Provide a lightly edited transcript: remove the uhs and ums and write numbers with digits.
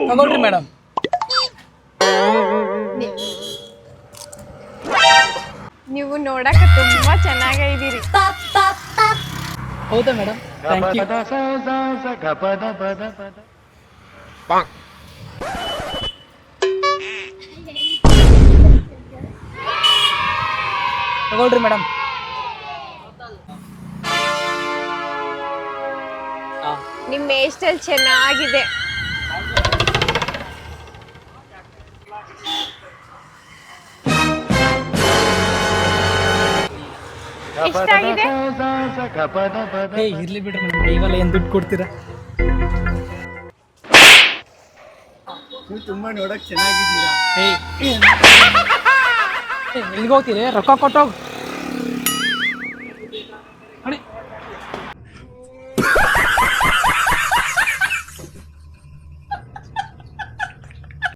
ತಗೊಳ್ರಿ ಮೇಡಮ್. ನೀವು ನೋಡಕ ತುಂಬಾ ಚೆನ್ನಾಗಿದ್ದೀರಿ. ಹೌದಾ ಮೇಡಮ್? Thank you. ತಗೊಳ್ರಿ ಮೇಡಮ್. ನಿಮ್ಮ ಹೇರ್ ಸ್ಟೈಲ್ ಚೆನ್ನಾಗಿದೆ. ಎಷ್ಟಾಗಿದೆ? ಇರ್ಲಿ ಬಿಡ್ರಿ ಮೇಡಮ್, ಇವೆಲ್ಲ ಏನು ದುಡ್ಡು ಕೊಡ್ತೀರಾ? ನೀವು ತುಂಬಾ ನೋಡಕ್ ಚೆನ್ನಾಗಿದ್ದೀರಾ. ಎಲ್ಲಿಗೆ ಹೋಗ್ತೀರಿ? ರೊಕ್ಕ ಕೊಟ್ಟೋಗಿ.